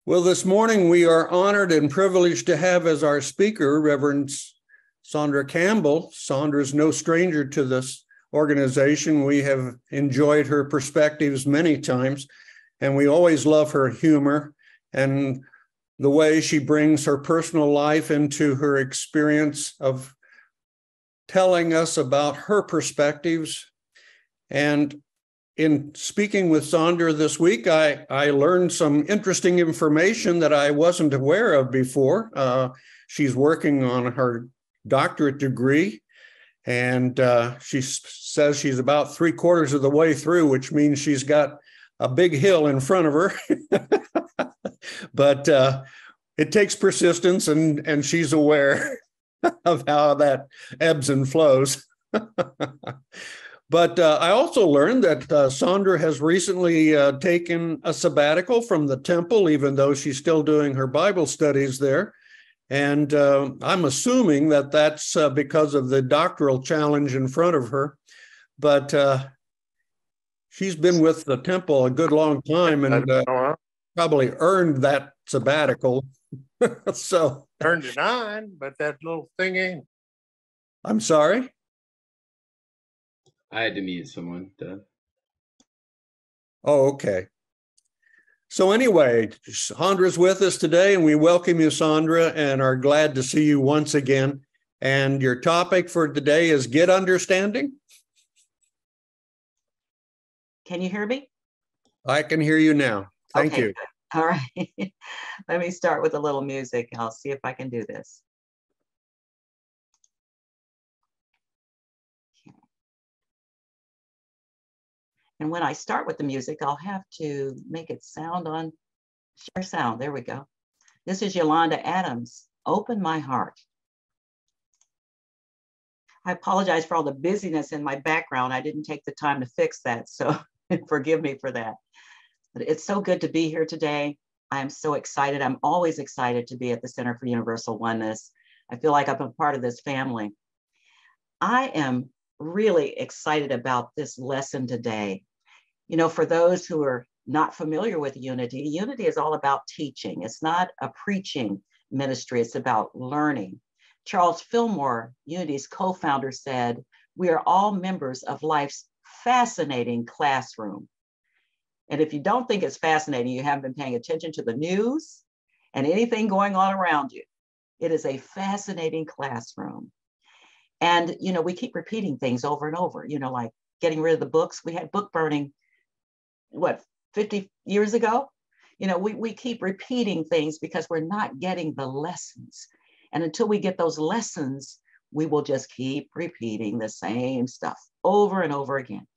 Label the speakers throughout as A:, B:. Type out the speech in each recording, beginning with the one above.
A: Well, this morning we are honored and privileged to have as our speaker Reverend Sandra Campbell. Sandra is no stranger to this organization. We have enjoyed her perspectives many times, and we always love her humor and the way she brings her personal life into her experience of telling us about her perspectives. And in speaking with Sandra this week, I learned some interesting information that I wasn't aware of before. She's working on her doctorate degree, and she says she's about 3/4 of the way through, which means she's got a big hill in front of her. But it takes persistence, and she's aware of how that ebbs and flows. But I also learned that Sandra has recently taken a sabbatical from the temple, even though she's still doing her Bible studies there. And I'm assuming that that's because of the doctoral challenge in front of her. But she's been with the temple a good long time and probably earned that sabbatical. So
B: turned it on, but that little thing ain't.
A: I'm sorry?
C: I had to mute someone.
A: Oh, okay. So anyway, Sandra's with us today, and we welcome you, Sandra, and are glad to see you once again. And your topic for today is Get Understanding?
D: Can you hear me?
A: I can hear you now. Thank you.
D: All right. Let me start with a little music. I'll see if I can do this. And when I start with the music, I'll have to make it sound on share sound. There we go. This is Yolanda Adams, Open My Heart. I apologize for all the busyness in my background. I didn't take the time to fix that, so forgive me for that. But it's so good to be here today. I am so excited. I'm always excited to be at the Center for Universal Oneness. I feel like I'm a part of this family. I am really excited about this lesson today. You know, for those who are not familiar with Unity, Unity is all about teaching. It's not a preaching ministry. It's about learning. Charles Fillmore, Unity's co-founder, said, "We are all members of life's fascinating classroom." And if you don't think it's fascinating, you haven't been paying attention to the news and anything going on around you. It is a fascinating classroom. And, you know, we keep repeating things over and over, you know, like getting rid of the books. We had book burning, 50 years ago? You know, we keep repeating things because we're not getting the lessons. And until we get those lessons, we will just keep repeating the same stuff over and over again.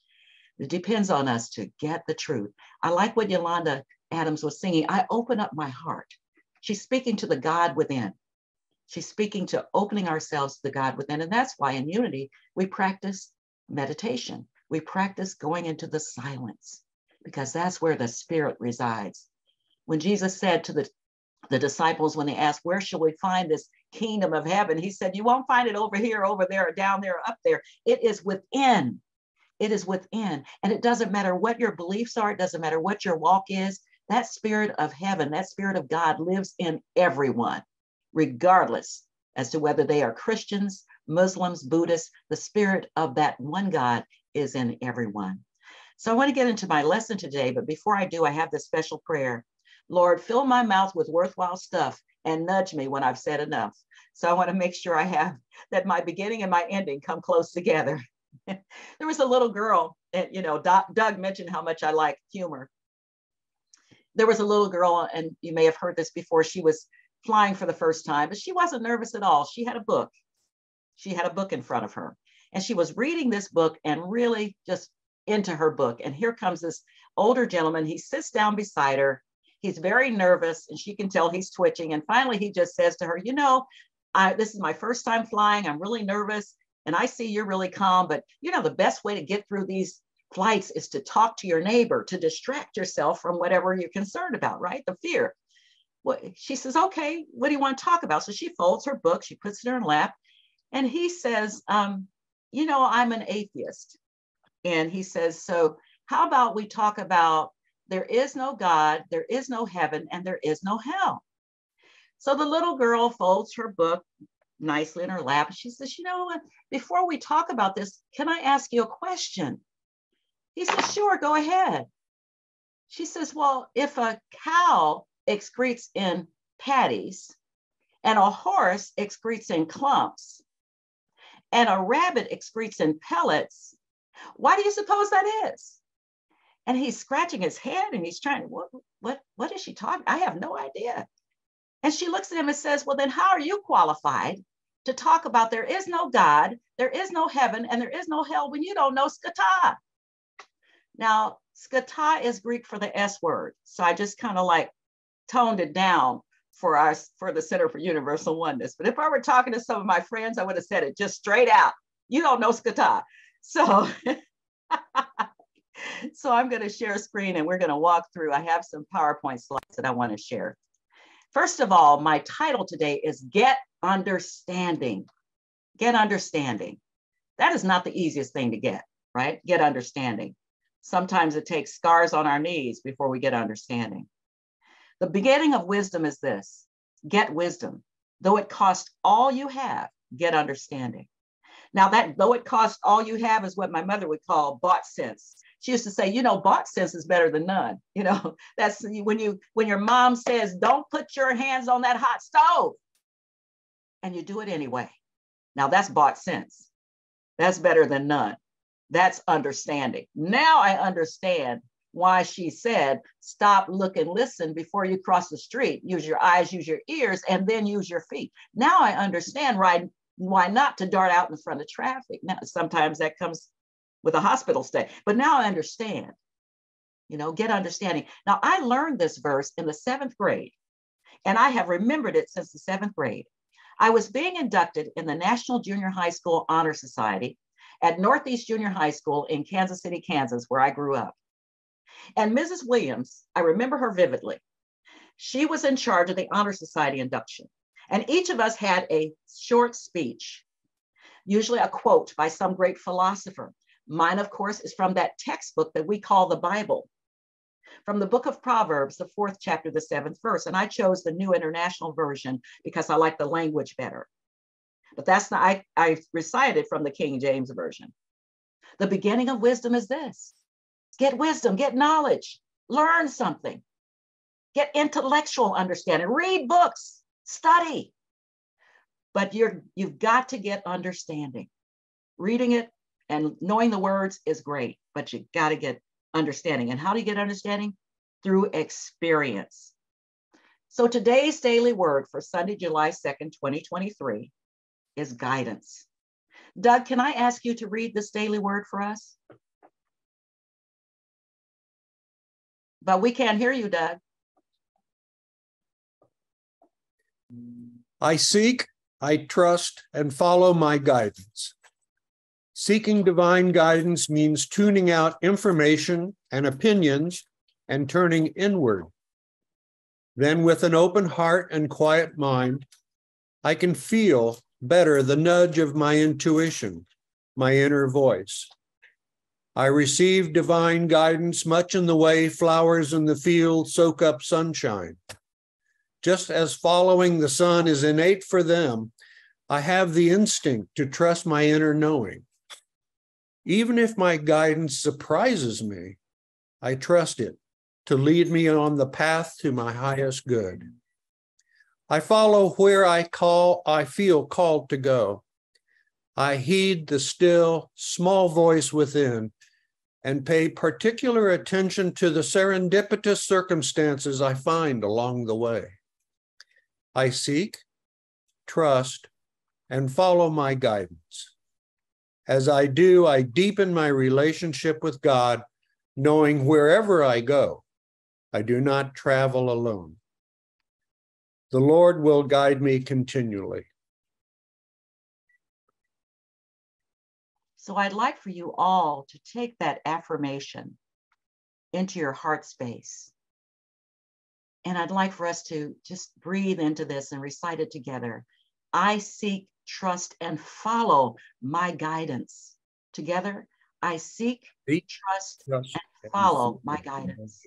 D: It depends on us to get the truth. I like what Yolanda Adams was singing. I open up my heart. She's speaking to the God within. She's speaking to opening ourselves to the God within. And that's why in Unity, we practice meditation. We practice going into the silence, because that's where the Spirit resides. When Jesus said to the disciples, when they asked, where shall we find this kingdom of heaven? He said, you won't find it over here, over there, or down there, or up there. It is within. It is within. And it doesn't matter what your beliefs are. It doesn't matter what your walk is. That Spirit of heaven, that Spirit of God lives in everyone, regardless as to whether they are Christians, Muslims, Buddhists. The Spirit of that one God is in everyone. So I want to get into my lesson today, but before I do, I have this special prayer. Lord, fill my mouth with worthwhile stuff and nudge me when I've said enough. So I want to make sure I have that my beginning and my ending come close together. There was a little girl, and you know, Doug mentioned how much I like humor. There was a little girl, and you may have heard this before, she was flying for the first time, but she wasn't nervous at all. She had a book. She had a book in front of her, and she was reading this book and really just into her book. And here comes this older gentleman. He sits down beside her. He's very nervous, and she can tell he's twitching. And finally, he just says to her, you know, this is my first time flying. I'm really nervous. And I see you're really calm, but you know, the best way to get through these flights is to talk to your neighbor, to distract yourself from whatever you're concerned about, right? The fear. Well, she says, okay, what do you want to talk about? So she folds her book, she puts it in her lap, and he says, you know, I'm an atheist. And he says, so how about we talk about there is no God, there is no heaven, and there is no hell. So the little girl folds her book nicely in her lap. She says, you know what, before we talk about this, can I ask you a question? He says, sure, go ahead. She says, well, if a cow excretes in patties and a horse excretes in clumps and a rabbit excretes in pellets, why do you suppose that is? And he's scratching his head and he's trying, what is she talking? I have no idea. And she looks at him and says, well, then how are you qualified to talk about there is no God, there is no heaven, and there is no hell when you don't know skata? Now, skata is Greek for the S word. So I just kind of like toned it down for the Center for Universal Oneness. But if I were talking to some of my friends, I would have said it just straight out. You don't know skata. So, so I'm going to share a screen and we're going to walk through. I have some PowerPoint slides that I want to share. First of all, my title today is Get Understanding. Get understanding. That is not the easiest thing to get, right? Get understanding. Sometimes it takes scars on our knees before we get understanding. The beginning of wisdom is this: get wisdom. Though it cost all you have, get understanding. Now that though it cost all you have is what my mother would call bought sense. She used to say, you know, bought sense is better than none. You know, that's when your mom says, don't put your hands on that hot stove, and you do it anyway. Now that's bought sense. That's better than none. That's understanding. Now I understand why she said, stop, look, and listen before you cross the street. Use your eyes, use your ears, and then use your feet. Now I understand why not to dart out in front of traffic. Now, sometimes that comes with a hospital stay, but now I understand, you know, get understanding. Now I learned this verse in the 7th grade, and I have remembered it since the 7th grade. I was being inducted in the National Junior High School Honor Society at Northeast Junior High School in Kansas City, Kansas, where I grew up. And Mrs. Williams, I remember her vividly. She was in charge of the Honor Society induction. And each of us had a short speech, usually a quote by some great philosopher. Mine, of course, is from that textbook that we call the Bible, from the book of Proverbs, the 4th chapter, the 7th verse. And I chose the New International Version because I like the language better. But that's not, I recited from the King James Version. The beginning of wisdom is this: get wisdom, get knowledge, learn something, get intellectual understanding, read books, study. But you've got to get understanding. Reading it and knowing the words is great, but you got to get understanding. And how do you get understanding? Through experience. So today's daily word for Sunday, July 2nd, 2023 is guidance. Doug, can I ask you to read this daily word for us? But we can't hear you, Doug.
A: I seek, I trust, and follow my guidance. Seeking divine guidance means tuning out information and opinions and turning inward. Then, with an open heart and quiet mind, I can feel better the nudge of my intuition, my inner voice. I receive divine guidance much in the way flowers in the field soak up sunshine. Just as following the sun is innate for them, I have the instinct to trust my inner knowing. Even if my guidance surprises me, I trust it to lead me on the path to my highest good. I follow where I feel called to go. I heed the still, small voice within and pay particular attention to the serendipitous circumstances I find along the way. I seek, trust, and follow my guidance. As I do, I deepen my relationship with God, knowing wherever I go, I do not travel alone. The Lord will guide me continually.
D: So I'd like for you all to take that affirmation into your heart space. And I'd like for us to just breathe into this and recite it together. I seek, trust, and follow my guidance. Together, I seek, trust, and follow my guidance.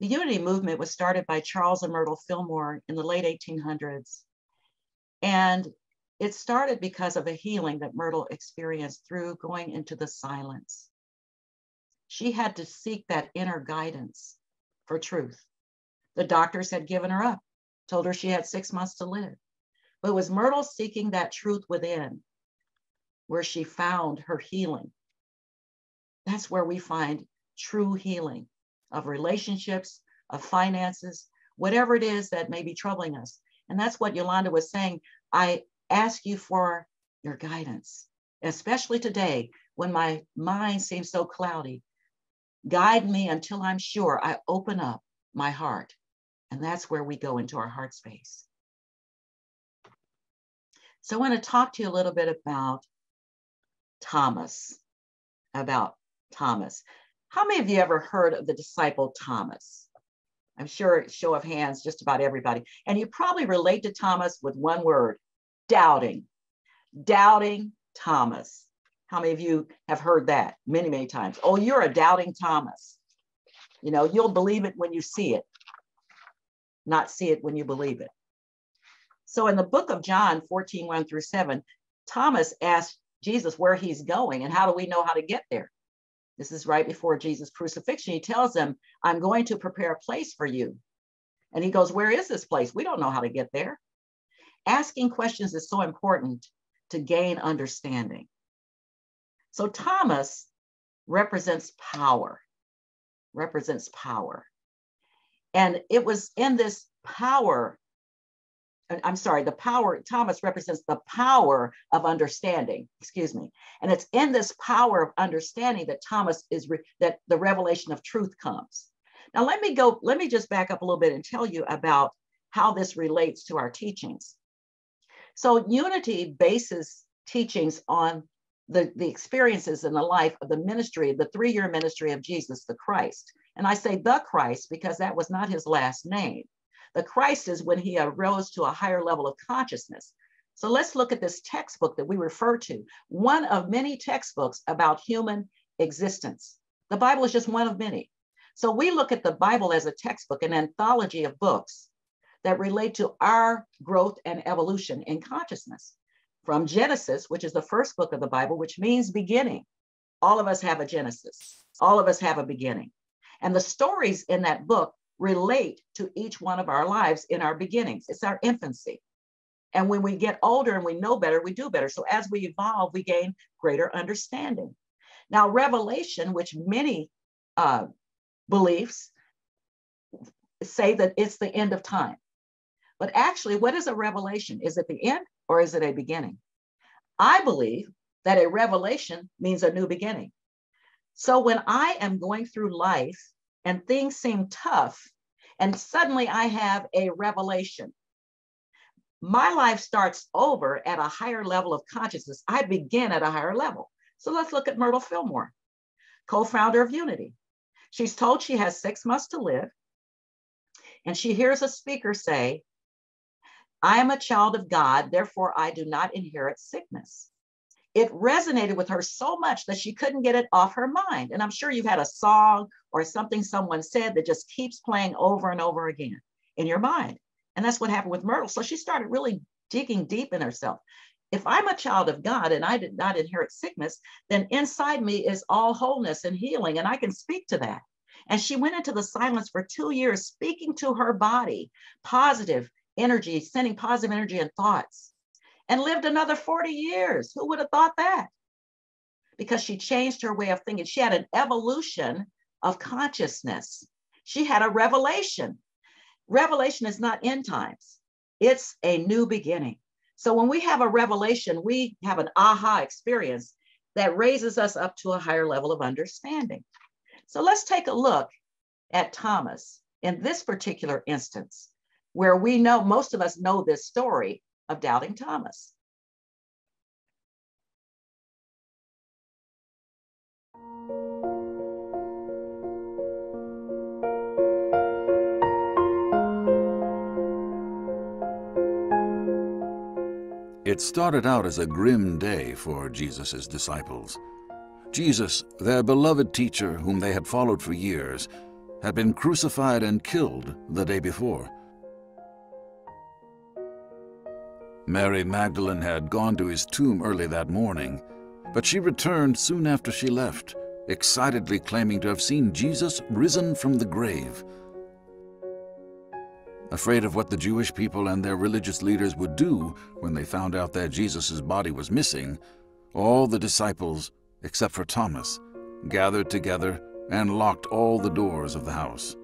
D: The Unity movement was started by Charles and Myrtle Fillmore in the late 1800s. And it started because of a healing that Myrtle experienced through going into the silence. She had to seek that inner guidance for truth. The doctors had given her up, told her she had 6 months to live. But it was Myrtle seeking that truth within where she found her healing. That's where we find true healing of relationships, of finances, whatever it is that may be troubling us. And that's what Yolanda was saying. I ask you for your guidance, especially today when my mind seems so cloudy. Guide me until I'm sure I open up my heart. And that's where we go into our heart space. So I want to talk to you a little bit about Thomas. How many of you ever heard of the disciple Thomas? I'm sure, show of hands, just about everybody. And you probably relate to Thomas with one word, doubting. Doubting Thomas. How many of you have heard that many, many times? Oh, you're a doubting Thomas. You know, you'll believe it when you see it, not see it when you believe it. So in the book of John 14:1-7, Thomas asked Jesus where he's going and how do we know how to get there? This is right before Jesus' crucifixion. He tells them, I'm going to prepare a place for you. And he goes, where is this place? We don't know how to get there. Asking questions is so important to gain understanding. So Thomas represents power, And it was in this power, Thomas represents the power of understanding, And it's in this power of understanding that that the revelation of truth comes. Now, let me just back up a little bit and tell you about how this relates to our teachings. So Unity bases teachings on the experiences in the life of the ministry, the 3-year ministry of Jesus the Christ. And I say the Christ because that was not his last name. The Christ is when he arose to a higher level of consciousness. So let's look at this textbook that we refer to, one of many textbooks about human existence. The Bible is just one of many. So we look at the Bible as a textbook, an anthology of books that relate to our growth and evolution in consciousness. From Genesis, which is the first book of the Bible, which means beginning. All of us have a Genesis. All of us have a beginning. And the stories in that book relate to each one of our lives in our beginnings. It's our infancy. And when we get older and we know better, we do better. So as we evolve, we gain greater understanding. Now, Revelation, which many beliefs say that it's the end of time. But actually, what is a revelation? Is it the end or is it a beginning? I believe that a revelation means a new beginning. So when I am going through life and things seem tough, and suddenly I have a revelation, my life starts over at a higher level of consciousness. I begin at a higher level. So let's look at Myrtle Fillmore, co-founder of Unity. She's told she has 6 months to live, and she hears a speaker say, I am a child of God, therefore I do not inherit sickness. It resonated with her so much that she couldn't get it off her mind. And I'm sure you've had a song or something someone said that just keeps playing over and over again in your mind. And that's what happened with Myrtle. So she started really digging deep in herself. If I'm a child of God and I did not inherit sickness, then inside me is all wholeness and healing, and I can speak to that. And she went into the silence for 2 years, speaking to her body, positive energy, sending positive energy and thoughts, and lived another 40 years. Who would have thought that? Because she changed her way of thinking. She had an evolution of consciousness. She had a revelation. Revelation is not end times. It's a new beginning. So when we have a revelation, we have an aha experience that raises us up to a higher level of understanding. So let's take a look at Thomas in this particular instance, where we know, most of us know this story of doubting Thomas.
C: It started out as a grim day for Jesus' disciples. Jesus, their beloved teacher whom they had followed for years, had been crucified and killed the day before. Mary Magdalene had gone to his tomb early that morning, but she returned soon after she left, excitedly claiming to have seen Jesus risen from the grave. Afraid of what the Jewish people and their religious leaders would do when they found out that Jesus' body was missing, all the disciples, except for Thomas, gathered together and locked all the doors of the house.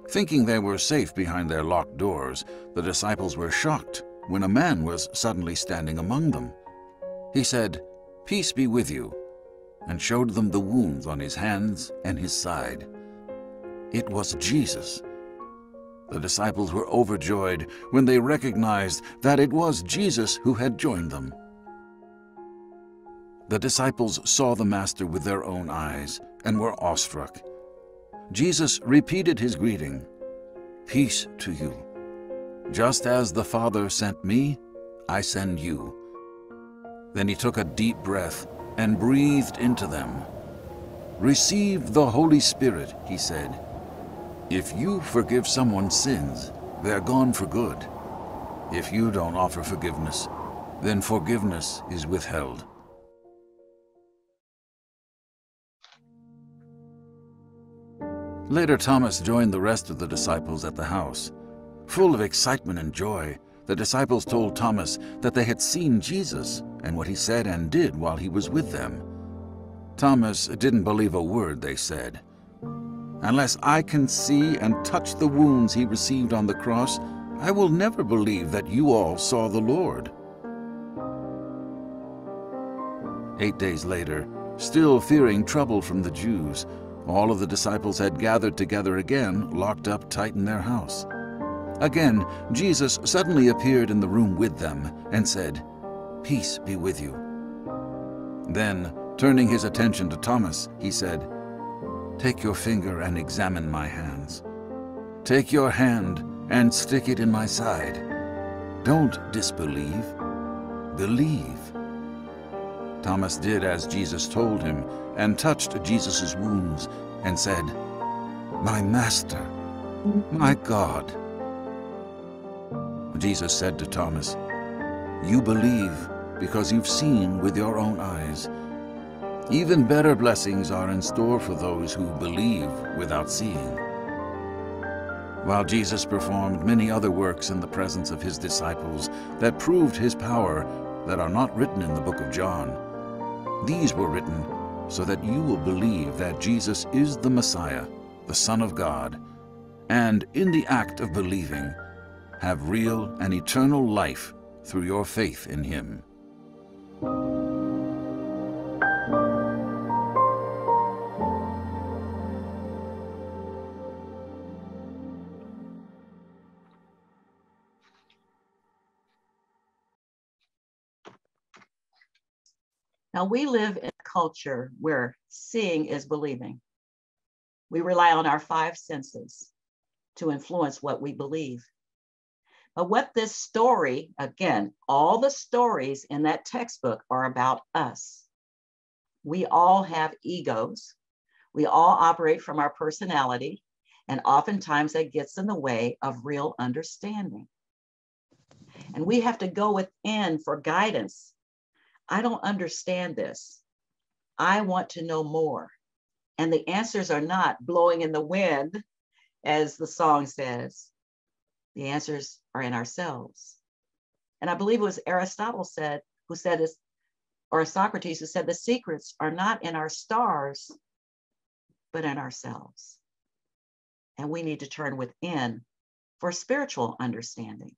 C: Thinking they were safe behind their locked doors, the disciples were shocked when a man was suddenly standing among them. He said, "Peace be with you," and showed them the wounds on his hands and his side. It was Jesus. The disciples were overjoyed when they recognized that it was Jesus who had joined them. The disciples saw the Master with their own eyes and were awestruck. Jesus repeated his greeting, "Peace to you. Just as the Father sent me, I send you." Then he took a deep breath and breathed into them. "Receive the Holy Spirit," he said. "If you forgive someone's sins, they're gone for good. If you don't offer forgiveness, then forgiveness is withheld." Later, Thomas joined the rest of the disciples at the house. Full of excitement and joy, the disciples told Thomas that they had seen Jesus and what he said and did while he was with them. Thomas didn't believe a word they said. "Unless I can see and touch the wounds he received on the cross, I will never believe that you all saw the Lord." 8 days later, still fearing trouble from the Jews, all of the disciples had gathered together again, locked up tight in their house. Again, Jesus suddenly appeared in the room with them and said, "Peace be with you." Then, turning his attention to Thomas, he said, "Take your finger and examine my hands. Take your hand and stick it in my side. Don't disbelieve, believe." Thomas did as Jesus told him and touched Jesus' wounds and said, "My Master, my God." Jesus said to Thomas, "You believe because you've seen with your own eyes. Even better blessings are in store for those who believe without seeing." While Jesus performed many other works in the presence of his disciples that proved his power that are not written in the book of John, these were written so that you will believe that Jesus is the Messiah, the Son of God, and in the act of believing, have real and eternal life through your faith in him.
D: Now, we live in a culture where seeing is believing. We rely on our 5 senses to influence what we believe. But what this story, again, all the stories in that textbook are about us. We all have egos. We all operate from our personality, and oftentimes that gets in the way of real understanding. And we have to go within for guidance. I don't understand this. I want to know more. And the answers are not blowing in the wind, as the song says. The answers are in ourselves. And I believe it was Aristotle who said this, or Socrates who said, the secrets are not in our stars, but in ourselves. And we need to turn within for spiritual understanding.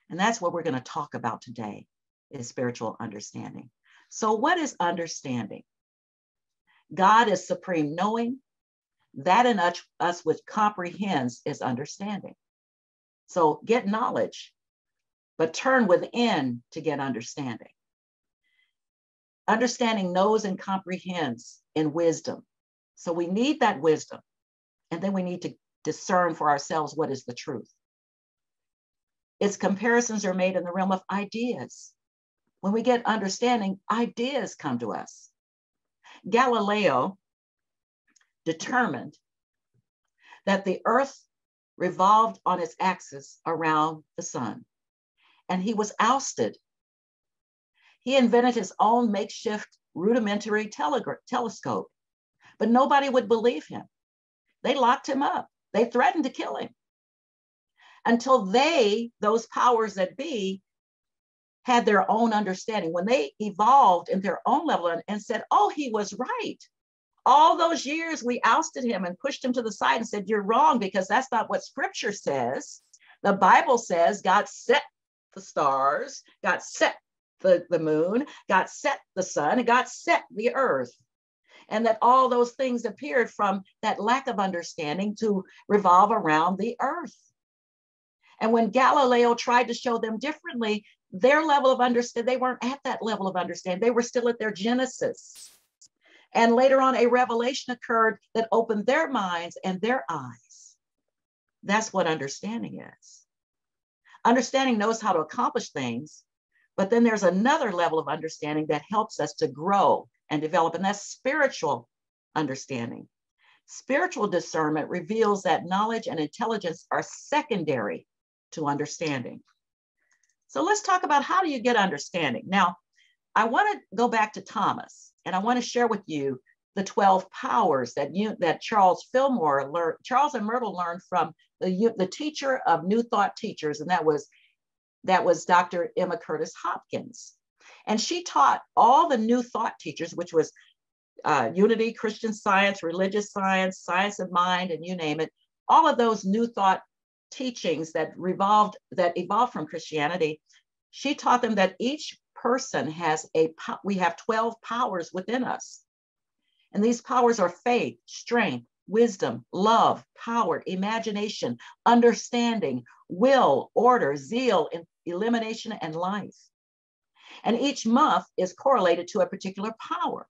D: And that's what we're going to talk about today, is spiritual understanding. So what is understanding? God is supreme knowing. That in us which comprehends is understanding. So get knowledge, but turn within to get understanding. Understanding knows and comprehends in wisdom. So we need that wisdom. And then we need to discern for ourselves what is the truth. Its comparisons are made in the realm of ideas. When we get understanding, ideas come to us. Galileo determined that the earth revolved on its axis around the sun, and he was ousted. He invented his own makeshift rudimentary telescope, but nobody would believe him. They locked him up. They threatened to kill him until those powers that be, had their own understanding. When they evolved in their own level and said, oh, he was right. All those years we ousted him and pushed him to the side and said, you're wrong, because that's not what scripture says. The Bible says God set the stars, God set the moon, God set the sun, and God set the earth. And that all those things appeared from that lack of understanding to revolve around the earth. And when Galileo tried to show them differently, their level of understanding, they weren't at that level of understanding. They were still at their genesis. And later on, a revelation occurred that opened their minds and their eyes. That's what understanding is. Understanding knows how to accomplish things, but then there's another level of understanding that helps us to grow and develop, and that's spiritual understanding. Spiritual discernment reveals that knowledge and intelligence are secondary to understanding. So let's talk about, how do you get understanding? Now, I want to go back to Thomas, and I want to share with you the 12 powers that Charles and Myrtle learned from the teacher of New Thought teachers, and that was Dr. Emma Curtis Hopkins. And she taught all the New Thought teachers, which was Unity, Christian Science, Religious Science, Science of Mind, and you name it, all of those New Thought teachings that evolved from Christianity. She taught them that each person we have 12 powers within us. And these powers are faith, strength, wisdom, love, power, imagination, understanding, will, order, zeal, elimination, and life. And each month is correlated to a particular power.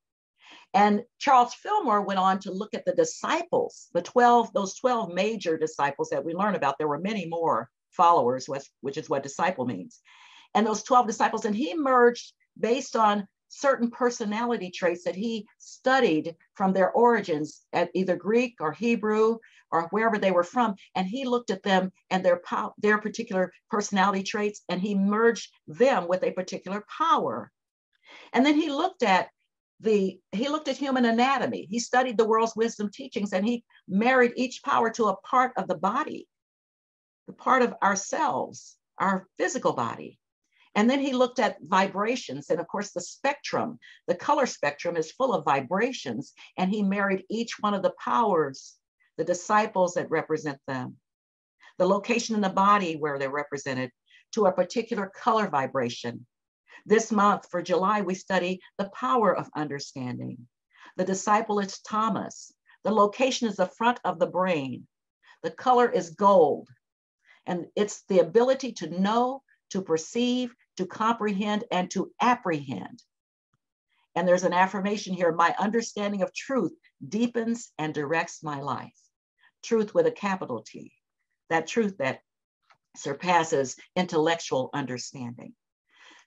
D: And Charles Fillmore went on to look at the disciples, those 12 major disciples that we learn about. There were many more followers, which is what disciple means. And those 12 disciples, and he merged based on certain personality traits that he studied from their origins at either Greek or Hebrew or wherever they were from. And he looked at them and their particular personality traits, and he merged them with a particular power. And then he looked at human anatomy. He studied the world's wisdom teachings, and he married each power to a part of the body, the part of ourselves, our physical body. And then he looked at vibrations. And of course, the color spectrum is full of vibrations. And he married each one of the powers, the disciples that represent them, the location in the body where they're represented, to a particular color vibration. This month for July, we study the power of understanding. The disciple is Thomas. The location is the front of the brain. The color is gold. And it's the ability to know, to perceive, to comprehend, and to apprehend. And there's an affirmation here: my understanding of truth deepens and directs my life. Truth with a capital T, that truth that surpasses intellectual understanding.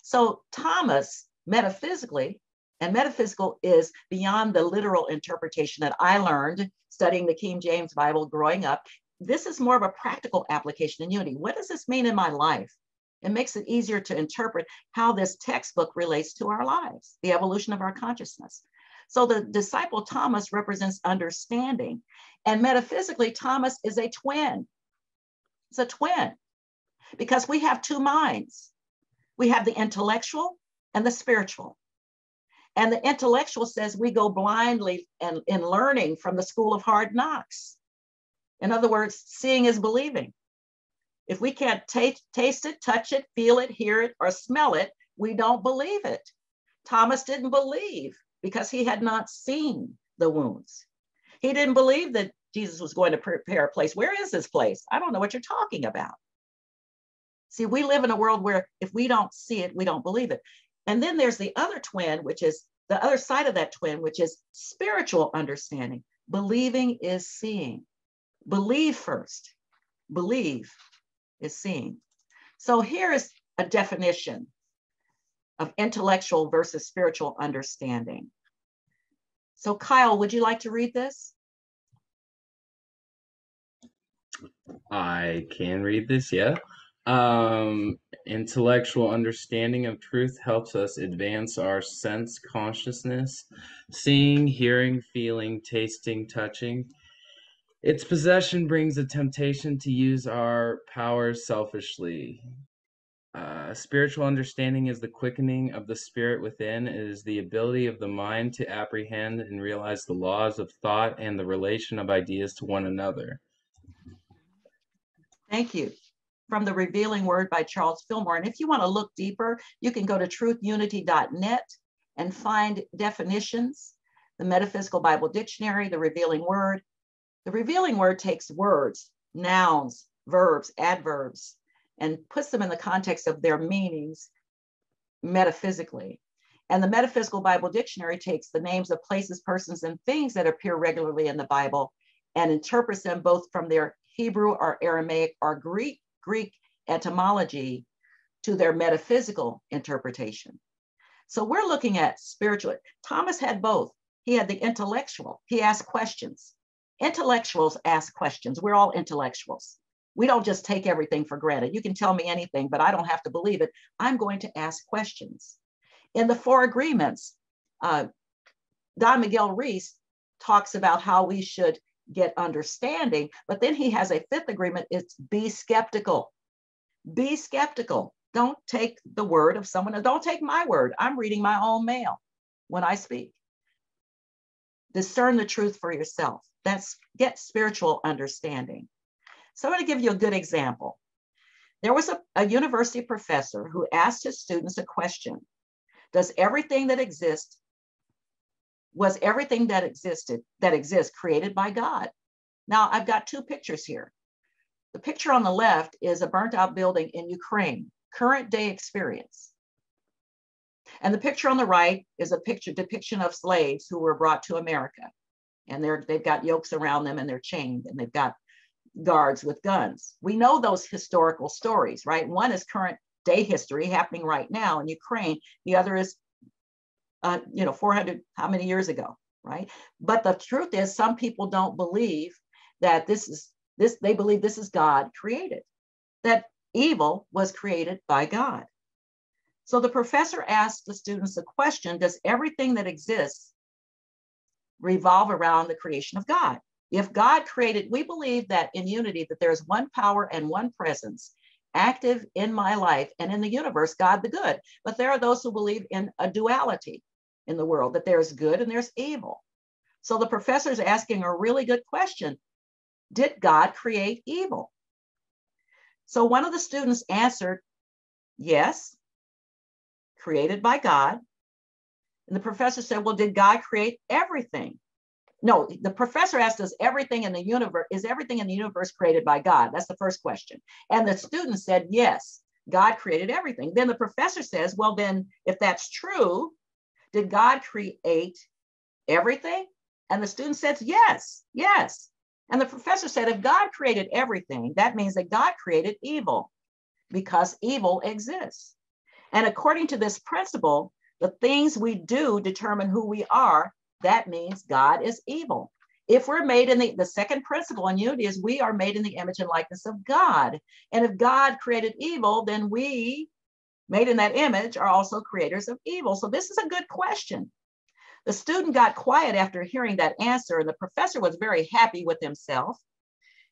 D: So Thomas, metaphysically, and metaphysical is beyond the literal interpretation that I learned studying the King James Bible growing up. This is more of a practical application in Unity. What does this mean in my life? It makes it easier to interpret how this textbook relates to our lives, the evolution of our consciousness. So the disciple Thomas represents understanding. And metaphysically, Thomas is a twin. It's a twin because we have two minds. We have the intellectual and the spiritual. And the intellectual says we go blindly and in learning from the school of hard knocks. In other words, seeing is believing. If we can't taste it, touch it, feel it, hear it, or smell it, we don't believe it. Thomas didn't believe because he had not seen the wounds. He didn't believe that Jesus was going to prepare a place. Where is this place? I don't know what you're talking about. See, we live in a world where if we don't see it, we don't believe it. And then there's the other twin, which is the other side of that twin, which is spiritual understanding. Believing is seeing. Believe first. Believe is seeing. So here is a definition of intellectual versus spiritual understanding. So Kyle, would you like to read this?
E: I can read this, yeah. Intellectual understanding of truth helps us advance our sense consciousness, seeing, hearing, feeling, tasting, touching. Its possession brings a temptation to use our powers selfishly. Spiritual understanding is the quickening of the spirit within. It is the ability of the mind to apprehend and realize the laws of thought and the relation of ideas to one another.
D: Thank you. From the Revealing Word by Charles Fillmore. And if you want to look deeper, you can go to truthunity.net and find definitions, the Metaphysical Bible Dictionary, the Revealing Word. The Revealing Word takes words, nouns, verbs, adverbs, and puts them in the context of their meanings metaphysically. And the Metaphysical Bible Dictionary takes the names of places, persons, and things that appear regularly in the Bible and interprets them both from their Hebrew or Aramaic or Greek etymology to their metaphysical interpretation. So we're looking at spiritual. Thomas had both. He had the intellectual. He asked questions. Intellectuals ask questions. We're all intellectuals. We don't just take everything for granted. You can tell me anything, but I don't have to believe it. I'm going to ask questions. In the Four Agreements, Don Miguel Ruiz talks about how we should get understanding, but then he has a fifth agreement. It's be skeptical. Be skeptical. Don't take the word of someone else. Don't take my word. I'm reading my own mail when I speak. Discern the truth for yourself. That's get spiritual understanding. So I'm going to give you a good example. There was a university professor who asked his students a question. Was everything that exists created by God? Now, I've got two pictures here. The picture on the left is a burnt out building in Ukraine, current day experience. And the picture on the right is a depiction of slaves who were brought to America. And they've got yokes around them and they're chained and they've got guards with guns. We know those historical stories, right? One is current day history happening right now in Ukraine. The other is 400, how many years ago, right? But the truth is some people don't believe that they believe this is God created, that evil was created by God. So the professor asked the students the question, does everything that exists revolve around the creation of God? If God created, we believe that in unity, that there's one power and one presence active in my life and in the universe, God the good. But there are those who believe in a duality in the world, that there's good and there's evil. So the professor is asking a really good question. Did God create evil? So one of the students answered, yes, created by God. And the professor said, well, did God create everything? No, the professor asked us, is everything in the universe created by God? That's the first question. And the student said, yes, God created everything. Then the professor says, well, then if that's true, did God create everything? And the student says, yes. And the professor said, if God created everything, that means that God created evil because evil exists. And according to this principle, the things we do determine who we are. That means God is evil. If we're made in the second principle in unity is we are made in the image and likeness of God. And if God created evil, then we, made in that image, are also creators of evil. So this is a good question. The student got quiet after hearing that answer, and the professor was very happy with himself.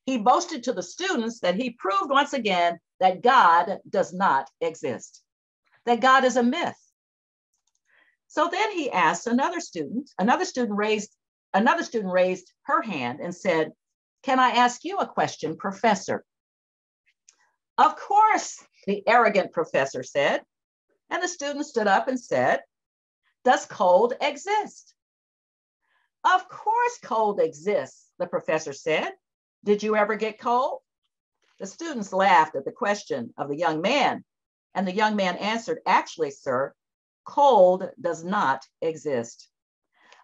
D: He boasted to the students that he proved once again that God does not exist, that God is a myth. So then he asked another student raised her hand and said, can I ask you a question, professor? Of course, the arrogant professor said. And the student stood up and said, does cold exist? Of course cold exists, the professor said. Did you ever get cold? The students laughed at the question of the young man. And the young man answered, actually, sir, cold does not exist.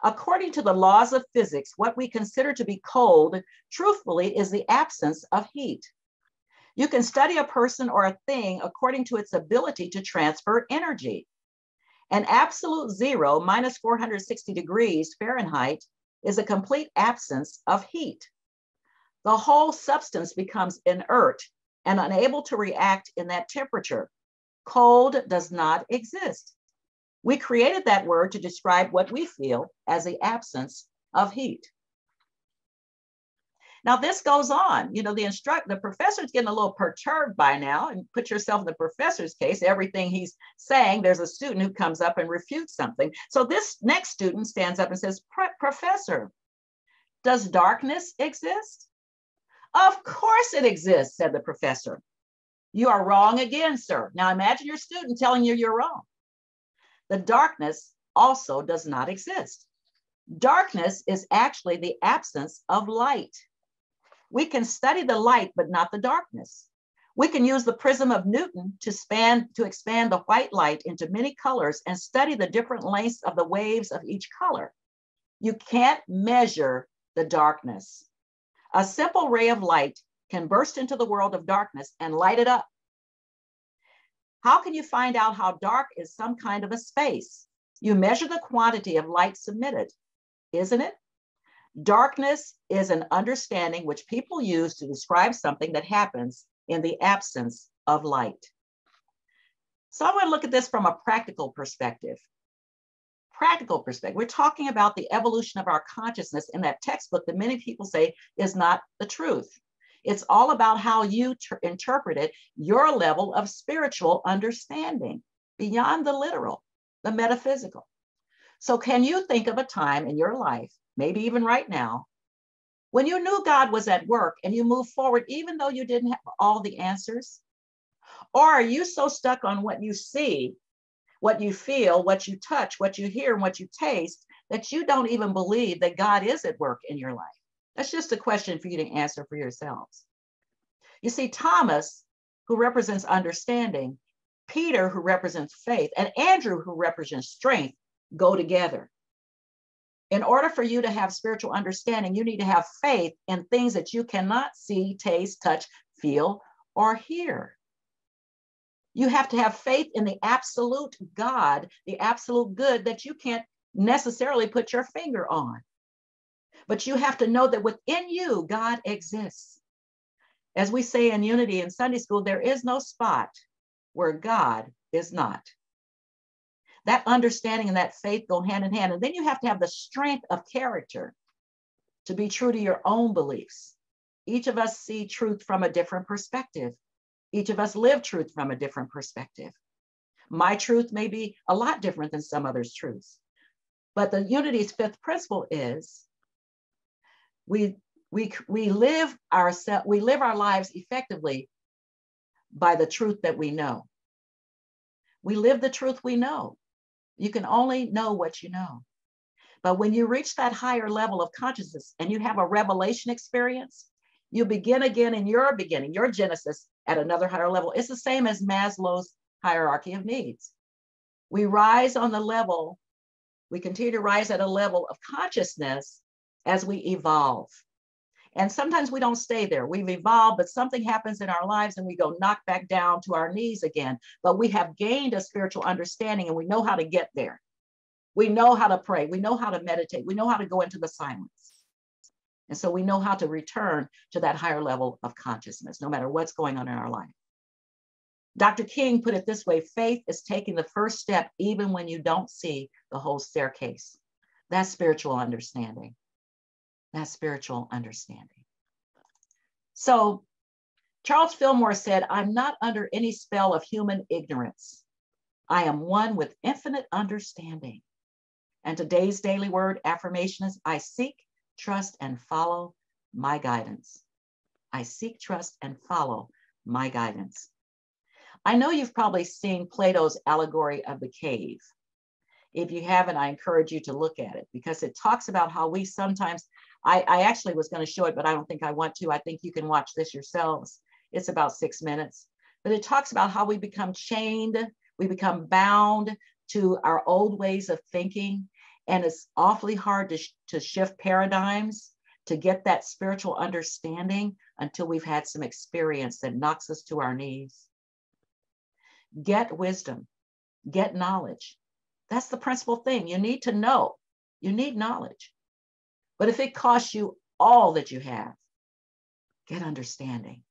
D: According to the laws of physics, what we consider to be cold, truthfully, is the absence of heat. You can study a person or a thing according to its ability to transfer energy. An absolute zero, minus 460 degrees Fahrenheit, is a complete absence of heat. the whole substance becomes inert and unable to react in that temperature. Cold does not exist. We created that word to describe what we feel as the absence of heat. Now this goes on. You know, the professor's getting a little perturbed by now, and put yourself in the professor's case. Everything he's saying, there's a student who comes up and refutes something. So this next student stands up and says, Professor, does darkness exist? Of course it exists, said the professor. You are wrong again, sir. Now imagine your student telling you you're wrong. The darkness also does not exist. Darkness is actually the absence of light. We can study the light, but not the darkness. We can use the prism of Newton to expand the white light into many colors and study the different lengths of the waves of each color. You can't measure the darkness. A simple ray of light can burst into the world of darkness and light it up. How can you find out how dark is some kind of a space? You measure the quantity of light submitted, isn't it? Darkness is an understanding which people use to describe something that happens in the absence of light. So I want to look at this from a practical perspective. Practical perspective. We're talking about the evolution of our consciousness in that textbook that many people say is not the truth. It's all about how you interpret it, your level of spiritual understanding beyond the literal, the metaphysical. So can you think of a time in your life, maybe even right now, when you knew God was at work and you moved forward, even though you didn't have all the answers? Or are you so stuck on what you see, what you feel, what you touch, what you hear, and what you taste, that you don't even believe that God is at work in your life? That's just a question for you to answer for yourselves. You see, Thomas, who represents understanding, Peter, who represents faith, and Andrew, who represents strength, go together. In order for you to have spiritual understanding, you need to have faith in things that you cannot see, taste, touch, feel, or hear. You have to have faith in the absolute God, the absolute good that you can't necessarily put your finger on. But you have to know that within you, God exists. As we say in Unity in Sunday school, there is no spot where God is not. That understanding and that faith go hand in hand. And then you have to have the strength of character to be true to your own beliefs. Each of us see truth from a different perspective. Each of us live truth from a different perspective. My truth may be a lot different than some others' truths. But the Unity's fifth principle is we live our lives effectively by the truth that we know. We live the truth we know. You can only know what you know. But when you reach that higher level of consciousness and you have a revelation experience, you begin again in your beginning, your genesis at another higher level. It's the same as Maslow's hierarchy of needs. We rise on the level, we continue to rise at a level of consciousness as we evolve. And sometimes we don't stay there. We've evolved, but something happens in our lives and we go knock back down to our knees again. But we have gained a spiritual understanding and we know how to get there. We know how to pray. We know how to meditate. We know how to go into the silence. And so we know how to return to that higher level of consciousness, no matter what's going on in our life. Dr. King put it this way: faith is taking the first step even when you don't see the whole staircase. That's spiritual understanding. That's spiritual understanding. So Charles Fillmore said, "I'm not under any spell of human ignorance. I am one with infinite understanding." And today's daily word affirmation is, I seek, trust, and follow my guidance. I seek, trust, and follow my guidance. I know you've probably seen Plato's allegory of the cave. If you haven't, I encourage you to look at it because it talks about how we sometimes, I actually was going to show it, but I don't think I want to. I think you can watch this yourselves. It's about 6 minutes, but it talks about how we become chained, we become bound to our old ways of thinking. And it's awfully hard to shift paradigms, to get that spiritual understanding until we've had some experience that knocks us to our knees. Get wisdom, get knowledge. That's the principal thing. You need to know. You need knowledge. But if it costs you all that you have, Get understanding.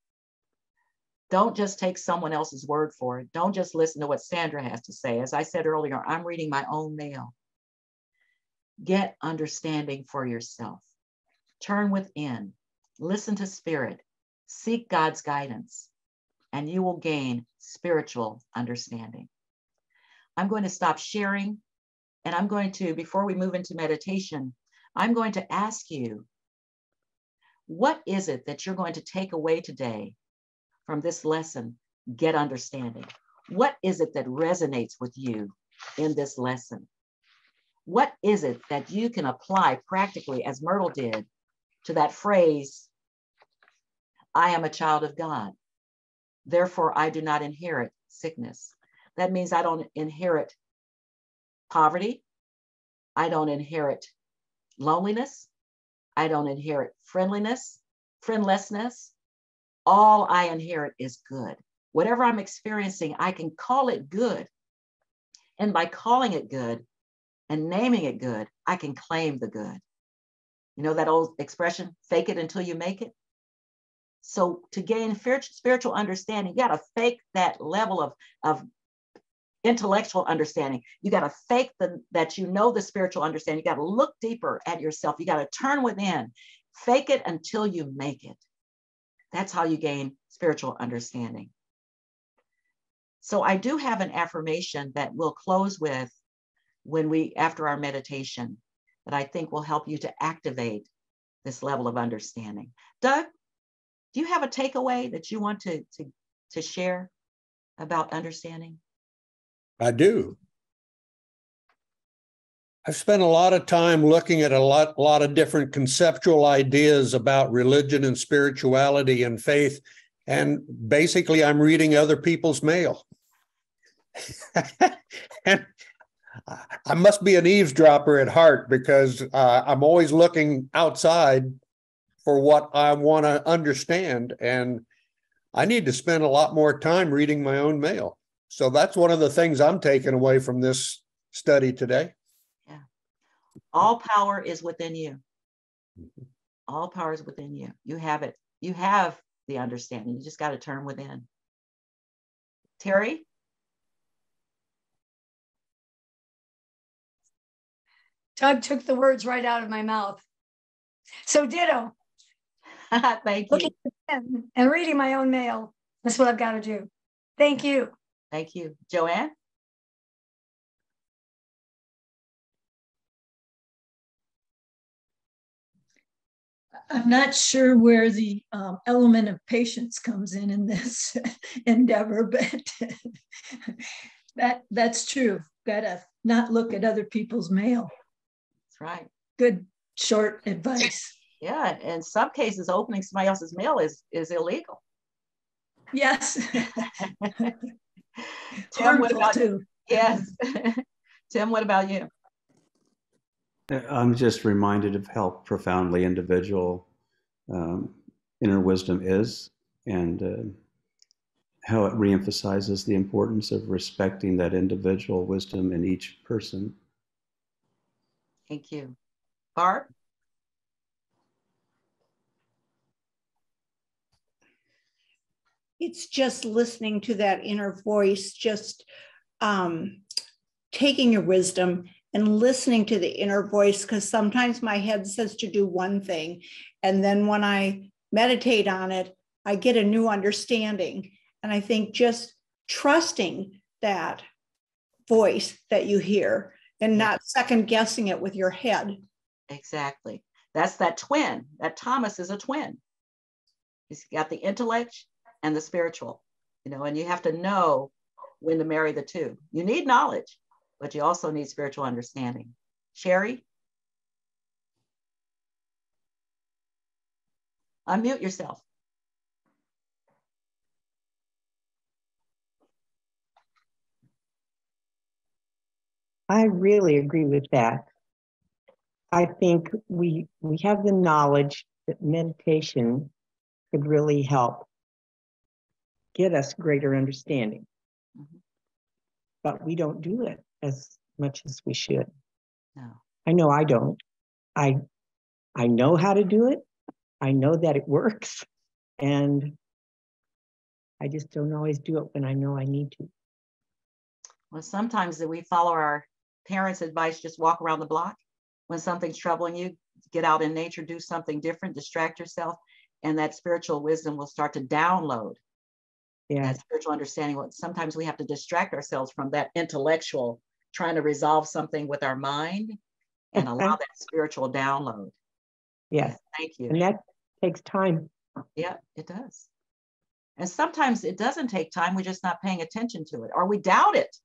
D: Don't just take someone else's word for it. Don't just listen to what Sandra has to say. As I said earlier, I'm reading my own mail. Get understanding for yourself. Turn within. Listen to Spirit. Seek God's guidance, and you will gain spiritual understanding. I'm going to stop sharing, and I'm going to, before we move into meditation, I'm going to ask you, what is it that you're going to take away today from this lesson? Get understanding. What is it that resonates with you in this lesson? What is it that you can apply practically, as Myrtle did, to that phrase, I am a child of God, therefore I do not inherit sickness. That means I don't inherit poverty. I don't inherit loneliness. I don't inherit friendlessness. All I inherit is good. Whatever I'm experiencing, I can call it good. And by calling it good and naming it good, I can claim the good. You know that old expression, fake it until you make it? So to gain spiritual understanding, you got to fake that level of intellectual understanding. You got to fake that you know the spiritual understanding. You got to look deeper at yourself. You got to turn within. Fake it until you make it. That's how you gain spiritual understanding. So I do have an affirmation that we'll close with after our meditation, that I think will help you to activate this level of understanding. Doug, do you have a takeaway that you want to share about understanding?
A: I do. I've spent a lot of time looking at a lot of different conceptual ideas about religion and spirituality and faith. And basically, I'm reading other people's mail. And I must be an eavesdropper at heart, because I'm always looking outside for what I want to understand. And I need to spend a lot more time reading my own mail. So that's one of the things I'm taking away from this study today.
D: Yeah. All power is within you. All power is within you. You have it. You have the understanding. You just got to turn within. Terry?
F: Doug took the words right out of my mouth. So ditto.
D: Thank you.
F: Looking at the pen and reading my own mail. That's what I've got to do. Thank you.
D: Thank you. Joanne?
G: I'm not sure where the element of patience comes in this endeavor, but that's true. Got to not look at other people's mail.
D: That's right.
G: Good short advice.
D: Yeah, in some cases, opening somebody else's mail is illegal.
G: Yes.
D: Tim, what about
G: you?
D: Yes. Tim, what about you?
H: I'm just reminded of how profoundly individual inner wisdom is, and how it reemphasizes the importance of respecting that individual wisdom in each person.
D: Thank you. Barb?
I: It's just listening to that inner voice, just taking your wisdom and listening to the inner voice, because sometimes my head says to do one thing, and then when I meditate on it, I get a new understanding. And I think just trusting that voice that you hear and not second guessing it with your head.
D: Exactly. That's that twin. That Thomas is a twin. He's got the intellect and the spiritual, and you have to know when to marry the two. You need knowledge, but you also need spiritual understanding. Sherry? Unmute yourself.
J: I really agree with that. I think we have the knowledge that meditation could really help get us greater understanding. Mm-hmm. But we don't do it as much as we should.
D: No.
J: I know I don't. I know how to do it. I know that it works. And I just don't always do it when I know I need to.
D: Well, sometimes that we follow our parents' advice, just walk around the block. When something's troubling you, get out in nature, do something different, distract yourself, and that spiritual wisdom will start to download.
J: Yeah.
D: That spiritual understanding. Sometimes we have to distract ourselves from that intellectual, trying to resolve something with our mind, and allow that spiritual download.
J: Yes.
D: Thank you.
J: And that takes time.
D: Yeah, it does. And sometimes it doesn't take time. We're just not paying attention to it, or we doubt it.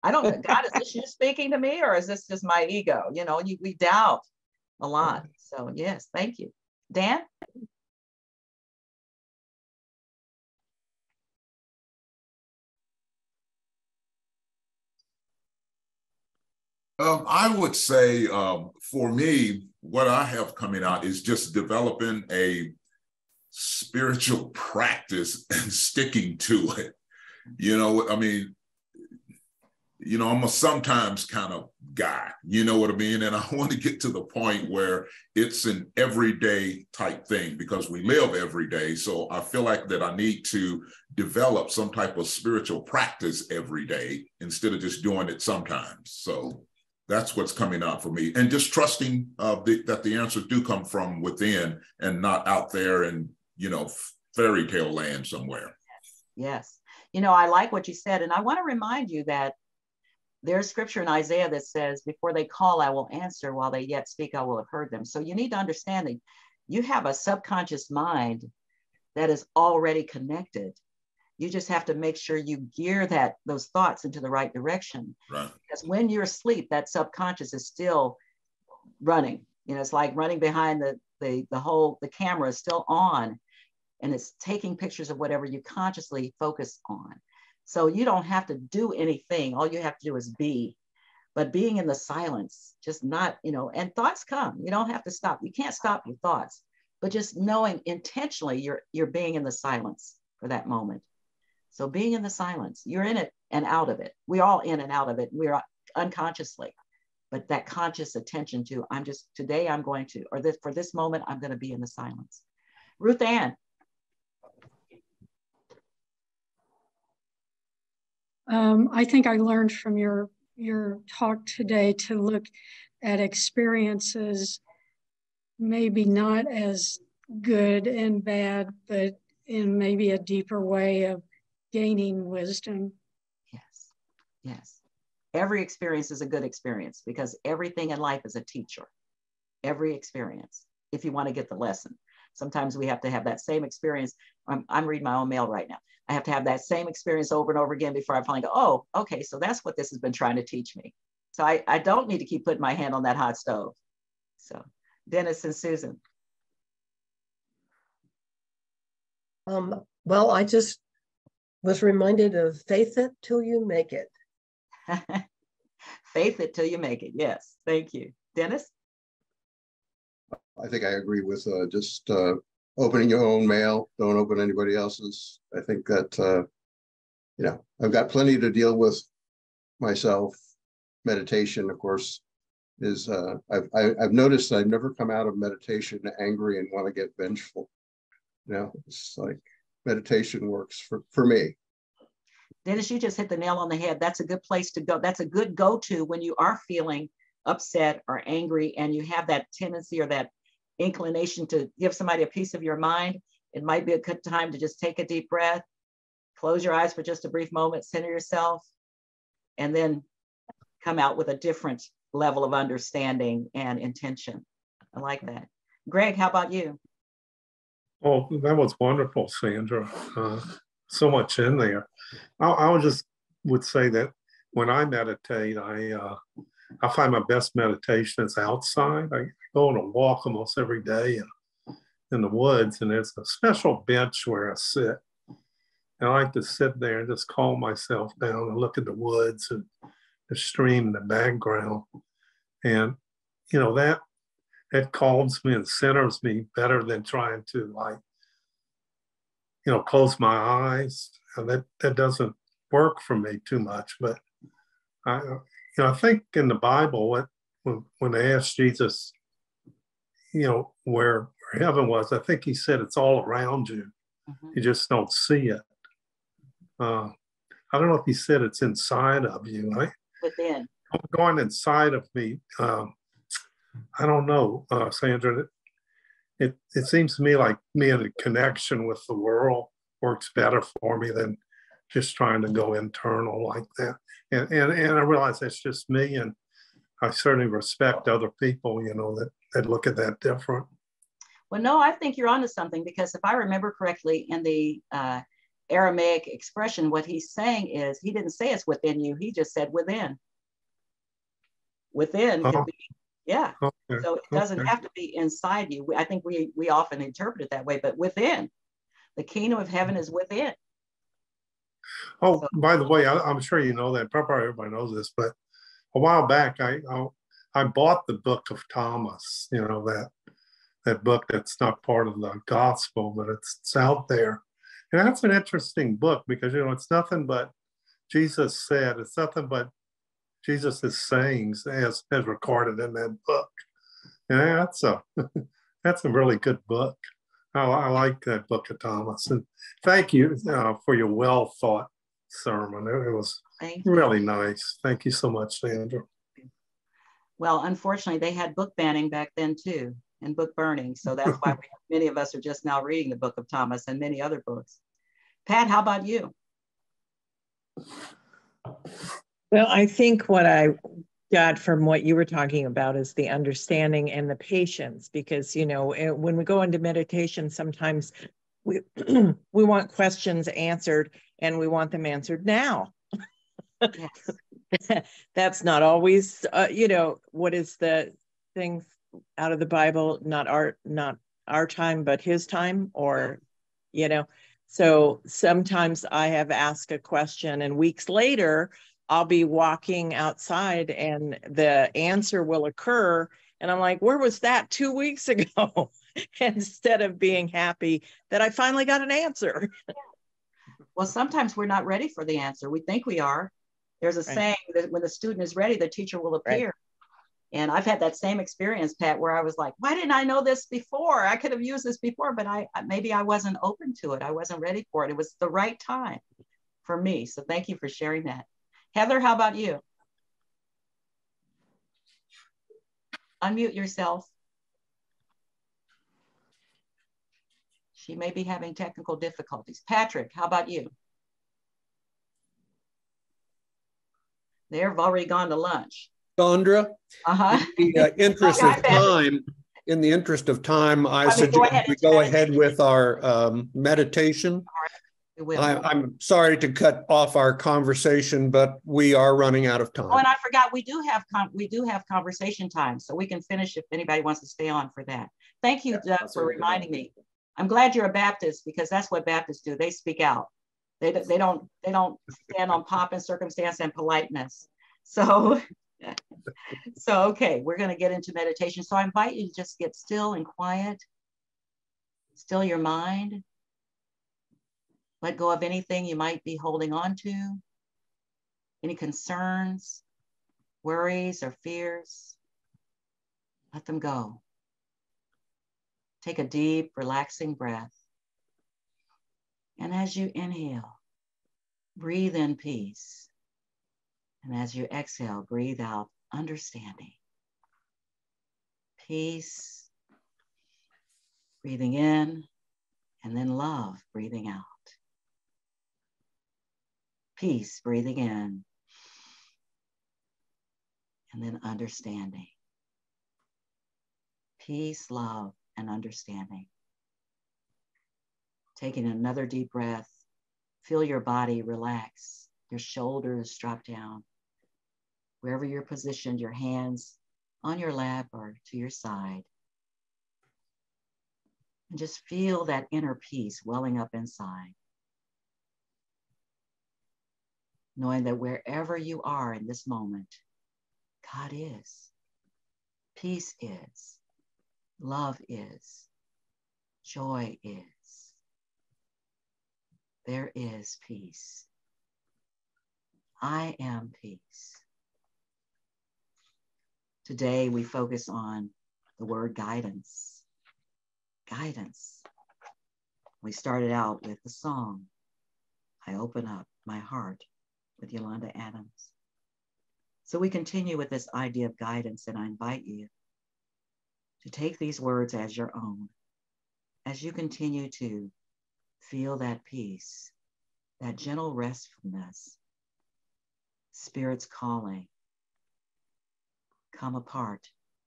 D: I don't know, God, is this you speaking to me, or is this just my ego? You know, we doubt a lot. So yes, thank you. Dan?
K: I would say for me, what I have coming out is just developing a spiritual practice and sticking to it. You know, I mean, you know, I'm a sometimes kind of guy, you know what I mean? And I want to get to the point where it's an everyday type thing, because we live every day. So I feel like that I need to develop some type of spiritual practice every day instead of just doing it sometimes. So that's what's coming out for me. And just trusting that the answers do come from within and not out there in, you know, fairy tale land somewhere.
D: Yes. You know, I like what you said. And I want to remind you that there's scripture in Isaiah that says, before they call, I will answer. While they yet speak, I will have heard them. So you need to understand that you have a subconscious mind that is already connected. You just have to make sure you gear those thoughts into the right direction.
K: Right.
D: Because when you're asleep, that subconscious is still running. You know, it's like running behind the camera is still on, and it's taking pictures of whatever you consciously focus on. So you don't have to do anything. All you have to do is be. But being in the silence, just not, you know, and thoughts come. You don't have to stop. You can't stop your thoughts, but just knowing intentionally you're being in the silence for that moment. So being in the silence, you're in it and out of it. We're all in and out of it. We're unconsciously, but that conscious attention to, today I'm going to, or for this moment, I'm going to be in the silence. Ruth Ann.
F: I think I learned from your talk today to look at experiences maybe not as good and bad, but in maybe a deeper way of gaining wisdom.
D: Yes, yes. Every experience is a good experience, because everything in life is a teacher. Every experience, if you want to get the lesson. Sometimes we have to have that same experience. I'm reading my own mail right now. I have to have that same experience over and over again before I finally go, oh, okay, so that's what this has been trying to teach me. So I don't need to keep putting my hand on that hot stove. So Dennis and Susan.
L: Well, I just was reminded of faith it till you make it.
D: Faith it till you make it. Yes, thank you. Dennis?
M: I think I agree with just opening your own mail. Don't open anybody else's. I think that, you know, I've got plenty to deal with myself. Meditation, of course, is, I've noticed I've never come out of meditation angry and want to get vengeful. You know, it's like meditation works for me.
D: Dennis, you just hit the nail on the head. That's a good place to go. That's a good go-to when you are feeling upset or angry and you have that tendency or that inclination to give somebody a piece of your mind. It might be a good time to just take a deep breath, close your eyes for just a brief moment, center yourself, and then come out with a different level of understanding and intention. I like that. Greg, how about you?
B: Oh, that was wonderful, Sandra. So much in there. I would say that when I meditate, I find my best meditation is outside. I go on a walk almost every day in the woods, and there's a special bench where I sit. And I like to sit there and just calm myself down and look at the woods and the stream in the background. And, you know, that calms me and centers me better than trying to, like, you know, close my eyes. And that doesn't work for me too much. But I think in the Bible, when they asked Jesus, you know, where heaven was, I think he said it's all around you. You just don't see it. I don't know if he said it's inside of you, right?
D: Within.
B: Going inside of me. I don't know, Sandra. It seems to me like me in a connection with the world works better for me than just trying to go internal like that. And I realize that's just me, and I certainly respect other people, you know, that look at that different.
D: Well, no, I think you're onto something, because if I remember correctly, in the Aramaic expression, what he's saying is, he didn't say it's within you. He just said within. Within could be, yeah.
B: Okay.
D: So it doesn't have to be inside you. I think we often interpret it that way, but within. The kingdom of heaven is within.
B: Oh, so, by the way, I'm sure you know that. Probably everybody knows this, but a while back, I bought the Book of Thomas. You know, that book that's not part of the gospel, but it's out there. And that's an interesting book, because, you know, it's nothing but Jesus said. It's nothing but Jesus' sayings as recorded in that book. And that's a really good book. I like that Book of Thomas. And thank you for your well thought sermon. It was really nice. Thank you so much, Sandra.
D: Well, unfortunately, they had book banning back then too, and book burning. So that's why many of us are just now reading the Book of Thomas and many other books. Pat, how about you?
J: Well, I think what I got from what you were talking about is the understanding and the patience, because, you know, when we go into meditation, sometimes we we want questions answered, and we want them answered now. Yes. That's not always, you know, what is the thing out of the Bible? Not our time, but his time, or, you know. So sometimes I have asked a question, and weeks later, I'll be walking outside and the answer will occur. And I'm like, where was that 2 weeks ago? Instead of being happy that I finally got an answer.
D: Well, sometimes we're not ready for the answer. We think we are. There's a saying that when the student is ready, the teacher will appear. Right. And I've had that same experience, Pat, where I was like, why didn't I know this before? I could have used this before, but maybe I wasn't open to it. I wasn't ready for it. It was the right time for me. So thank you for sharing that. Heather, how about you? Unmute yourself. She may be having technical difficulties. Patrick, how about you? They've already gone to lunch.
A: Sandra, in the interest of time, I suggest we go ahead with our meditation. I'm sorry to cut off our conversation, but we are running out of time.
D: Oh, and I forgot, we do have conversation time, so we can finish if anybody wants to stay on for that. Thank you, Doug, for reminding me. I'm glad you're a Baptist, because that's what Baptists do. They speak out. They don't stand on pomp and circumstance and politeness. So okay, we're going to get into meditation. So I invite you to just get still and quiet. Still your mind. Let go of anything you might be holding on to, any concerns, worries, or fears. Let them go. Take a deep, relaxing breath. And as you inhale, breathe in peace. And as you exhale, breathe out understanding. Peace, breathing in, and then love, breathing out. Peace, breathing in, and then understanding. Peace, love, and understanding. Taking another deep breath, feel your body relax, your shoulders drop down. Wherever you're positioned, your hands on your lap or to your side. And just feel that inner peace welling up inside. Knowing that wherever you are in this moment, God is, peace is, love is, joy is. There is peace. I am peace. Today we focus on the word guidance. Guidance. We started out with the song, I Open Up My Heart, with Yolanda Adams. So we continue with this idea of guidance, and I invite you to take these words as your own, as you continue to feel that peace, that gentle restfulness, Spirit's calling. Come apart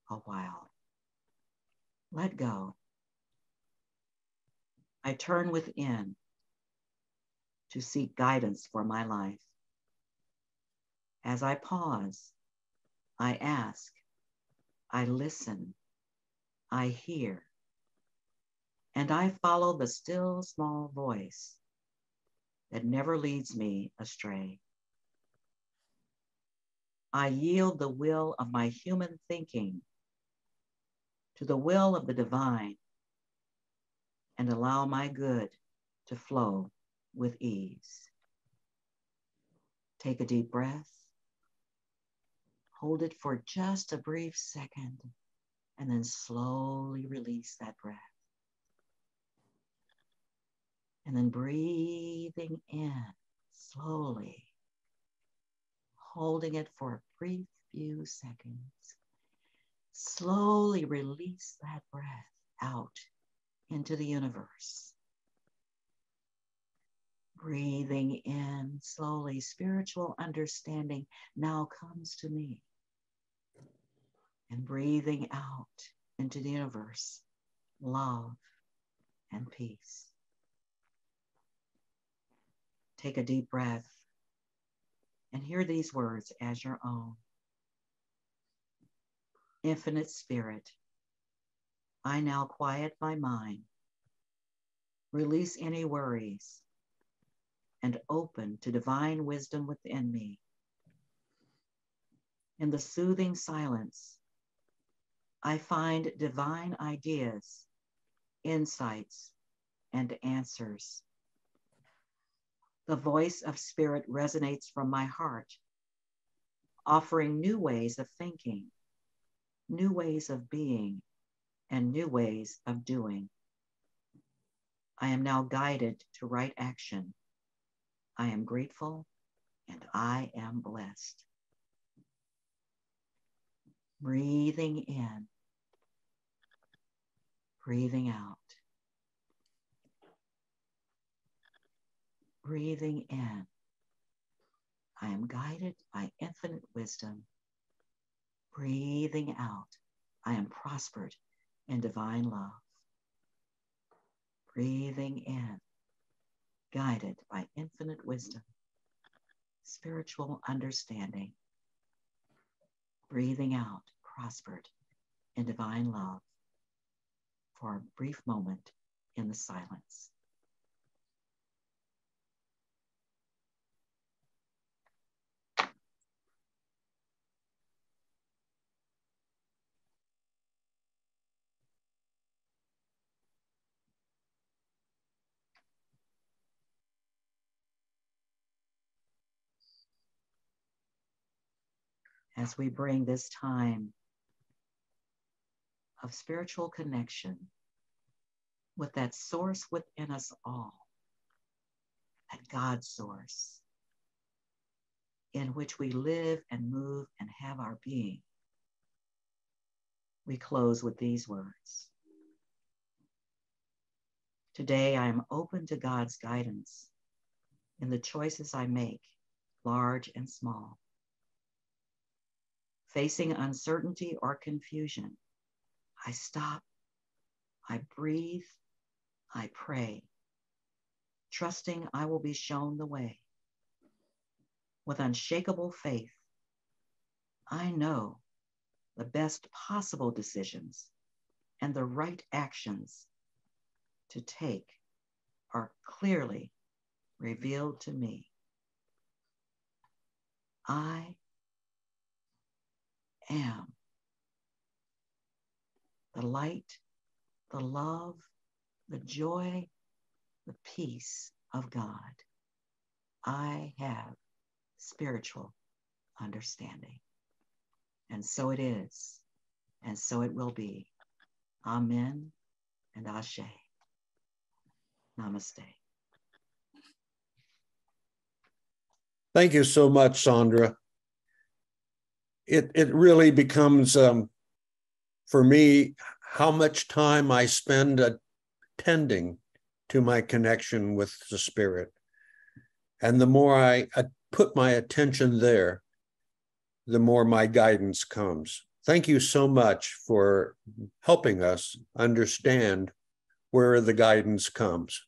D: a while. Let go. I turn within to seek guidance for my life. As I pause, I ask, I listen, I hear, and I follow the still small voice that never leads me astray. I yield the will of my human thinking to the will of the divine and allow my good to flow with ease. Take a deep breath. Hold it for just a brief second, and then slowly release that breath. And then breathing in slowly, holding it for a brief few seconds. Slowly release that breath out into the universe. Breathing in slowly, spiritual understanding now comes to me. And breathing out into the universe, love and peace. Take a deep breath and hear these words as your own. Infinite Spirit, I now quiet my mind, release any worries, and open to divine wisdom within me. In the soothing silence, I find divine ideas, insights, and answers. The voice of Spirit resonates from my heart, offering new ways of thinking, new ways of being, and new ways of doing. I am now guided to right action. I am grateful and I am blessed. Breathing in, breathing out. Breathing in, I am guided by infinite wisdom. Breathing out, I am prospered in divine love. Breathing in, guided by infinite wisdom, spiritual understanding. Breathing out, prospered in divine love. For a brief moment in the silence. As we bring this time of spiritual connection with that source within us all, that God source in which we live and move and have our being, we close with these words. Today, I am open to God's guidance in the choices I make, large and small. Facing uncertainty or confusion, I stop, I breathe, I pray, trusting I will be shown the way. With unshakable faith, I know the best possible decisions and the right actions to take are clearly revealed to me. I am the light, the love, the joy, the peace of God. I have spiritual understanding. And so it is, and so it will be. Amen and Ashe. Namaste.
A: Thank you so much, Sandra. It really becomes, for me, how much time I spend attending to my connection with the Spirit. And the more I put my attention there, the more my guidance comes. Thank you so much for helping us understand where the guidance comes.